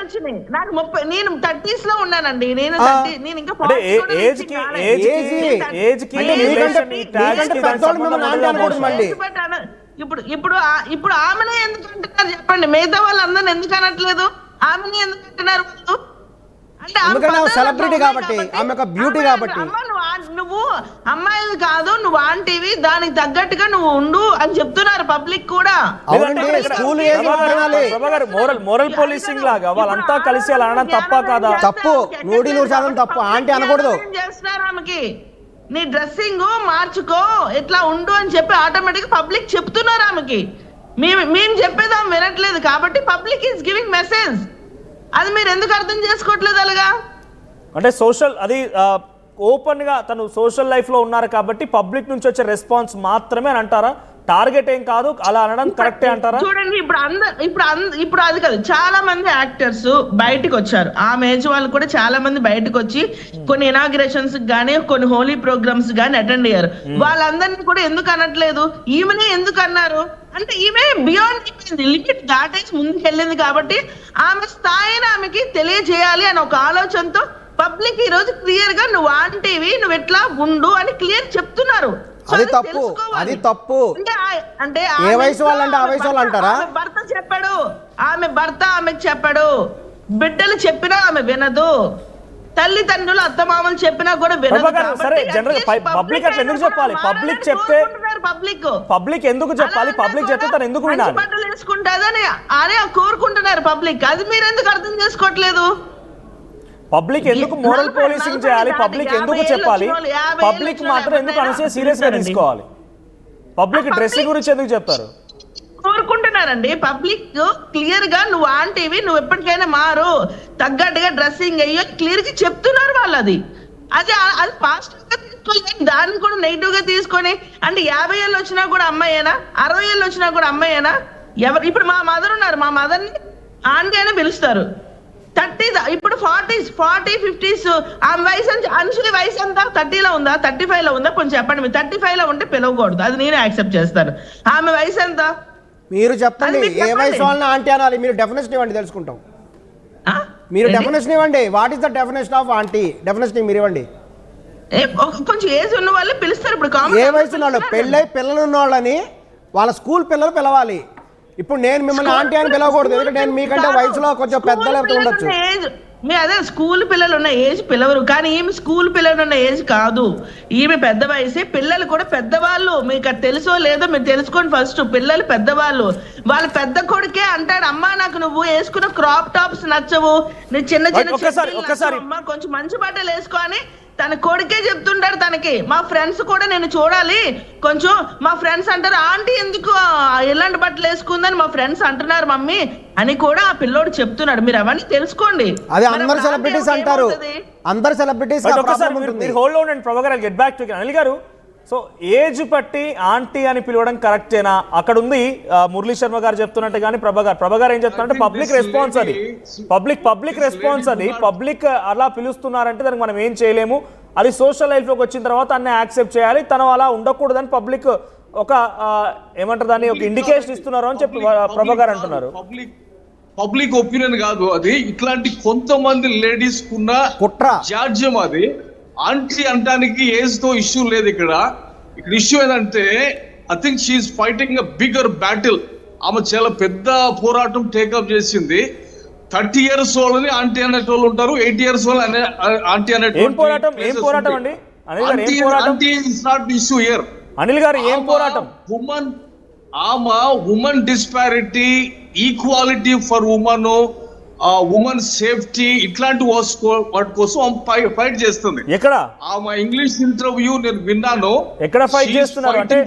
వచ్చినాయి నాకు 30. నేను 30s లో ఉన్నానండి. నేను ఇంకా ఇప్పుడు ఆమెనే ఎందుకు అంటున్నారు చెప్పండి? మిగతా వాళ్ళందరిని ఎందుకు అనట్లేదు? ఆమెని ఎందుకు అంటున్నారు వాళ్ళు? సెలబ్రిటీ కాబట్టి, ఆమె బ్యూటీ కాబట్టి. నువ్వు అమ్మాయిలు కాదు, నువ్వు ఆంటీవి, దానికి తగ్గట్టుగా నువ్వు ఉండు అని చెప్తున్నారు పబ్లిక్ కూడా. మోరల్ పోలీసింగ్ లాగా వాళ్ళంతా కలిసి అలా అనడం తప్ప కాదా? తప్పు, 100% తప్పు. ఆంటీ అనకూడదు. చేస్తున్నారు ఆమెకి, నీ డ్రెస్సింగ్ మార్చుకో, ఎట్లా ఉండు అని చెప్పి ఆటోమేటిక్ పబ్లిక్ చెప్తున్నారు ఆమెకి. మేము చెప్పేది ఆమె వినట్లేదు కాబట్టి పబ్లిక్ ఈస్ గివింగ్ మెసేజ్. అది మీరు ఎందుకు అర్థం చేసుకోవట్లేదు? అలాగా అంటే సోషల్ అది ఓపెన్ గా తను సోషల్ లైఫ్ లో ఉన్నారు కాబట్టి పబ్లిక్ నుంచి వచ్చే రెస్పాన్స్ మాత్రమే అని అంటారా? టార్గెట్ ఏం కాదు అలా అనడం కరెక్టే అంటారా? చూడండి, ఇప్పుడు అది కాదు, చాలా మంది యాక్టర్స్ బయటకు వచ్చారు. ఆమె ఏజ్ వాళ్ళు కూడా చాలా మంది బయటకు వచ్చి కొన్ని ఇనాగ్రేషన్స్ గానీ కొన్ని హోలీ ప్రోగ్రామ్స్ గానీ అటెండ్ అయ్యారు. వాళ్ళందరినీ కూడా ఎందుకు అనట్లేదు? ఈమెనే ఎందుకు అన్నారు అంటే ఈమె బియాండ్ లిమిట్ దాటేసి ముందుకు వెళ్ళింది కాబట్టి ఆమె స్థాయిని ఆమెకి తెలియజేయాలి అని ఒక ఆలోచనతో పబ్లిక్ ఈ రోజు క్లియర్ గా నువ్వు ఆంటీవి, నువ్వు ఎట్లా ఉండు అని క్లియర్ చెప్తున్నారు. అది తప్పు, అది తప్పు. అంటే ఏ వయసు వాళ్ళంటే ఆ వయసు వాళ్ళు అంటారా? భర్త చెప్పాడు, ఆమె భర్త ఆమెకు చెప్పాడు, బిడ్డలు చెప్పినా ఆమె వినదు, తల్లిదండ్రులు అత్తమామలు చెప్పినా కూడా వినదు. సరే, జనరల్ పబ్లిక్ అట్లా ఎందుకు చెప్పాలి? పబ్లిక్ చెప్తే పబ్లిక్ ఎందుకు చెప్పాలి? పబ్లిక్ చెప్తే తను ఎందుకు వినాలి? బట్టలు వేసుకుంటాదని అరే కోరుకుంటున్నారు పబ్లిక్. అది మీరు ఎందుకు అర్థం చేసుకోవట్లేదు? పబ్లిక్ ఎందుకు మోరల్ పోలీసింగ్ చేయాలి? పబ్లిక్ ఎందుకు చెప్పాలి? పబ్లిక్ మాత్రం ఎందుకు అనసే సీరియస్ గా తీసుకోవాలి? పబ్లిక్ డ్రెస్సింగ్ గురించి ఎందుకు చెప్తారు? కోరుకుంటున్నారండి పబ్లిక్ క్లియర్ గా నువ్వు ఆంటీవి, నువ్వు ఎప్పటికైనా మారు, తగ్గట్టుగా డ్రెస్సింగ్ అయ్యో క్లియర్ గా చెప్తున్నారు వాళ్ళు. అది పాజిటివ్ గా తీసుకోలేదు, దాన్ని కూడా నెగిటివ్ గా తీసుకొని అంటే 50 ఏళ్ళు వచ్చినా కూడా అమ్మాయేనా, 60 ఏళ్ళు వచ్చినా కూడా అమ్మాయేనా? ఎవరు ఇప్పుడు మా మదర్ ఉన్నారు, మా మదర్ ని ఆంటీ అని పిలుస్తారు. 30 ఇప్పుడు 40s 50s ఆమె వయసు అనుషులి వయసు ఎంత? 30లో ఉందా, 35లో ఉందా? కొంచెం చెప్పండి. మీరు 35లో ఉంటే పిలవకూడదు, అది నేను యాక్సెప్ట్ చేస్తాను. ఆమె వయసు ఎంత మీరు చెప్పండి. ఏ వయసు వాళ్ళని ఆంటీ అనాలి? మీరు డెఫినేషన్ ఇవ్వండి, తెలుసుకుంటాం. మీరు డెఫినేషన్ ఇవ్వండి. What is the definition of aunty? Definition మీరు ఇవ్వండి. కొంచెం ఏజ్ ఉన్న వాళ్ళు పిలుస్తారు. ఇప్పుడు ఏ వయసు ఉన్న వాళ్ళు, పెళ్ళై పిల్లలు ఉన్న వాళ్ళని వాళ్ళ స్కూల్ పిల్లలు పిలవాలి. ఇప్పుడు నేను మిమ్మల్ని ఆంటీ అని పిలవకూడదు, ఎందుకంటే నేను మీకంటే వయసులో కొంచెం పెద్దలు ఉండొచ్చు. అదే స్కూల్ పిల్లలు ఉన్న ఏజ్ పిలవరు, కానీ ఈమె స్కూల్ పిల్లలు ఉన్న ఏజ్ కాదు, ఈమె పెద్ద వయసే. పిల్లలు కూడా పెద్దవాళ్ళు, మీకు అది తెలుసో లేదో మీరు తెలుసుకోండి. ఫస్ట్ పిల్లలు పెద్దవాళ్ళు. వాళ్ళ పెద్ద కొడుకే అంటాడు, అమ్మా నాకు నువ్వు వేసుకున్న క్రాప్ టాప్స్ నచ్చవు, నేను చిన్న చిన్న కొంచెం మంచి బట్టలు వేసుకో అని తన కొడుకే చెప్తుంటాడు తనకి. మా ఫ్రెండ్స్ కూడా నేను చూడాలి కొంచెం, మా ఫ్రెండ్స్ అంటారు ఆంటీ ఎందుకు ఎలాంటి బట్టలు వేసుకుందని మా ఫ్రెండ్స్ అంటున్నారు మమ్మీ అని కూడా ఆ పిల్లోడు చెప్తున్నాడు. మీరు అవన్నీ తెలుసుకోండి. అది అందరు సెలబ్రిటీస్ అంటారు, అందరు celebrities. Hold on and Prabhakar, get back to Anil garu. So age పట్టి ఆంటీ అని పిలవడం కరెక్టేనా? అక్కడ ఉంది మురళీ శర్మ గారు చెప్తున్నట్టు కానీ ప్రభాకర్ ఏం చెప్తున్నారంటే పబ్లిక్ రెస్పాన్స్ అది, పబ్లిక్ రెస్పాన్స్ అది, పబ్లిక్ అలా పిలుస్తున్నారంటే దానికి మనం ఏం చేయలేము, అది సోషల్ లైఫ్ లోకి వచ్చిన తర్వాత అన్ని యాక్సెప్ట్ చేయాలి, తను అలా ఉండకూడదని పబ్లిక్ ఒక ఏమంటారు దాన్ని ఒక ఇండికేషన్ ఇస్తున్నారు అని చెప్పి ప్రభాకర్ అంటున్నారు. పబ్లిక్ ఒపీనియన్ కాదు అది, ఇట్లాంటి కొంతమంది లేడీస్ కున్న కుట్ర జాడ్యం అది. ఆంటీ అంటానికి ఏజ్ తో ఇష్యూ లేదు. ఇక్కడ ఇష్యూ ఏంటంటే I think she's fighting a bigger battle. ఆమె చాలా పెద్ద పోరాటం టేకప్ చేసింది. 30 years వాళ్ళని ఆంటీ అనేటోళ్ళు ఉంటారు, 80 years వాళ్ళు ఆంటీ అనేటోళ్ళు. అనిల్ గారు ఏం పోరాటం? Women disparity, equality for women, women safety, ఇట్లాంటి వాటి కోసం ఫైట్ చేస్తుంది. ఎక్కడ ఆమె ఇంగ్లీష్ ఇంటర్వ్యూ నేను విన్నాను. ఎక్కడ ఫైట్ చేస్తున్నారు అంటే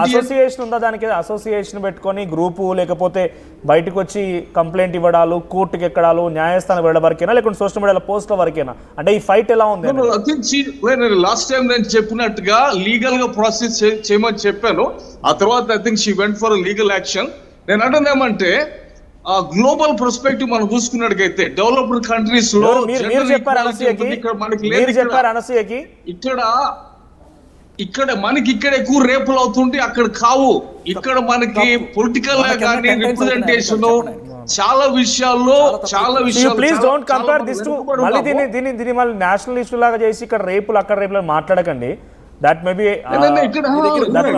అసోసియేషన్ ఉందా? దానికి అసోసియేషన్ పెట్టుకొని గ్రూపు, లేకపోతే బయటకు వచ్చి కంప్లైంట్ ఇవ్వడాలు, కోర్టుకి ఎక్కడాలు, న్యాయస్థానం వెళ్ళడం వరకేనా, లేకుంటే సోషల్ మీడియాలో పోస్ట్ల వరకేనా? అంటే ఈ ఫైట్ ఎలా ఉంది? లాస్ట్ టైం నేను చెప్పినట్టుగా లీగల్ గా ప్రాసెస్ చేయమని చెప్పాను. ఆ తర్వాత I think she went for legal action. నేను అంటుంది ఏమంటే గ్లోబల్ పర్స్పెక్టివ్ మనం చూసుకున్నట్టుగైతే డెవలప్డ్ కంట్రీస్ లో ఇక్కడ మనకి ఇక్కడ ఎక్కువ రేపులు అవుతుంటే అక్కడ కావు. ఇక్కడ మనకి పొలిటికల్ గా కానీ రిప్రజెంటేషన్, చాలా విషయాల్లో ప్లీజ్ డోంట్ చాలా కంపేర్ దిస్ టు వెనుకబడి మళ్ళీ ఉన్నాము. దీన్ని మళ్ళీ నేషనల్ ఇష్యూ లాగా చేసి ఇక్కడ రేపులు అక్కడ రేపులు మాట్లాడకండి. That may be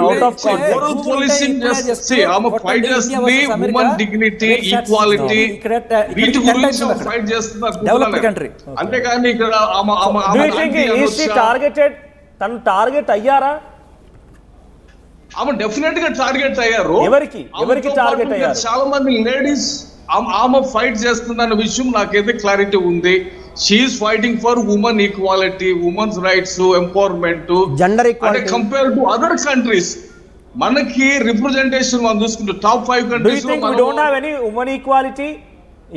out of context. Moral policing చేస్తే ఆమె ఫైట్ చేస్తుంది ఉమెన్ డిగ్నిటీ ఈక్వాలిటీ వీటి గురించి ఫైట్ చేస్తుంది. అంతేకాని ఇక్కడ Do you think is she targeted? తను టార్గెట్ అయ్యారా? ఆమె డెఫినెట్ గా టార్గెట్ అయ్యారు. ఎవరికి ఆమెతో టార్గెట్ పాటు అయ్యారు? చాలా మంది లేడీస్ ఆమె ఫైట్ చేస్తుందన్న విషయం నాకైతే క్లారిటీ ఉంది. She's fighting for women equality, women's rights, empowerment, Gender అంటే equality. Compare to other countries. మనకి రిప్రజెంటేషన్ మనం చూసుకుంటే top 5 Do you countries think we don't have any women equality?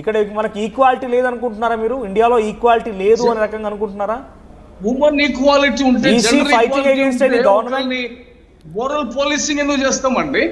ఇక్కడ మనకి ఈక్వాలిటీ లేదు అనుకుంటున్నారా మీరు? ఇండియాలో ఈక్వాలిటీ లేదు అనే రకంగా అనుకుంటున్నారా? ఉమెన్ ఈక్వాలిటీ ఉంటే Is she fighting against any government? Moral policing ఎందుకు చేస్తామండి?